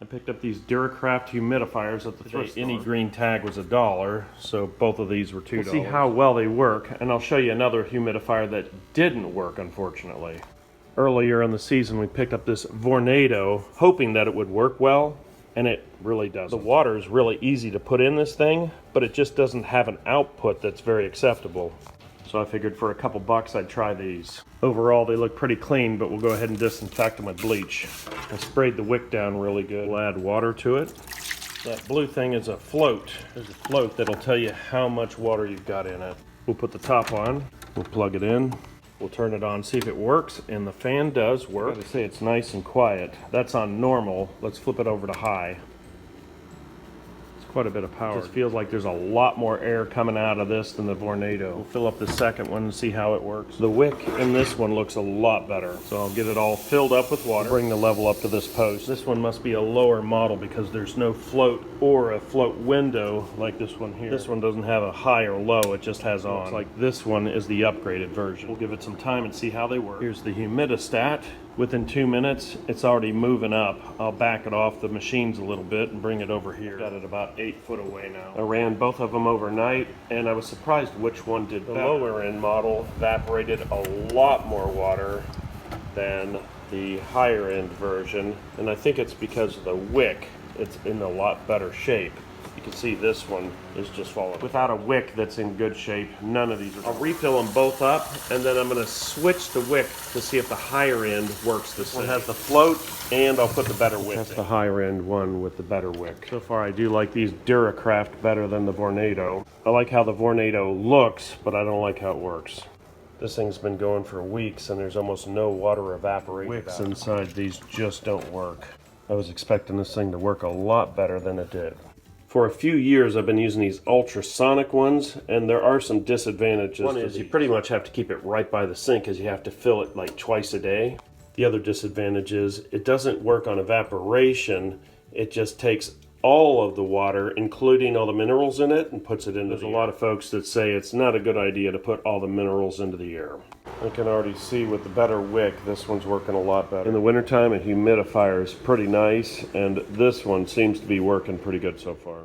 I picked up these Duracraft humidifiers at the thrift store. Any green tag was $1, so both of these were $2. We'll see how well they work, and I'll show you another humidifier that didn't work, unfortunately. Earlier in the season, we picked up this Vornado, hoping that it would work well, and it really doesn't. The water is really easy to put in this thing, but it just doesn't have an output that's very acceptable. So I figured for a couple bucks I'd try these. Overall they look pretty clean, but we'll go ahead and disinfect them with bleach. I sprayed the wick down really good. We'll add water to it. That blue thing is a float. There's a float that'll tell you how much water you've got in it. We'll put the top on, we'll plug it in, we'll turn it on, see if it works, and the fan does work. I gotta say it's nice and quiet. That's on normal. Let's flip it over to high. Quite a bit of power. It just feels like there's a lot more air coming out of this than the Vornado. We'll fill up the second one and see how it works. The wick in this one looks a lot better. So I'll get it all filled up with water. Bring the level up to this post. This one must be a lower model because there's no float or a float window like this one here. This one doesn't have a high or low, it just has on. Looks like this one is the upgraded version. We'll give it some time and see how they work. Here's the humidistat. Within 2 minutes, it's already moving up. I'll back it off the machines a little bit and bring it over here. Got it about 8 foot away now. I ran both of them overnight, and I was surprised which one did better. The lower end model evaporated a lot more water than the higher end version, and I think it's because of the wick. It's in a lot better shape. You can see this one is just falling. Without a wick that's in good shape, none of these are. I'll refill them both up, and then I'm going to switch the wick to see if the higher end works the same. It has the float, and I'll put the better wick. That's the higher end one with the better wick. So far, I do like these Duracraft better than the Vornado. I like how the Vornado looks, but I don't like how it works. This thing's been going for weeks, and there's almost no water evaporating. Wicks inside these just don't work. I was expecting this thing to work a lot better than it did. For a few years, I've been using these ultrasonic ones, and there are some disadvantages. One is you pretty much have to keep it right by the sink because you have to fill it like twice a day. The other disadvantage is it doesn't work on evaporation. It just takes all of the water, including all the minerals in it, and puts it into the air. There's a lot of folks that say it's not a good idea to put all the minerals into the air. I can already see with the better wick, this one's working a lot better. In the wintertime, a humidifier is pretty nice, and this one seems to be working pretty good so far.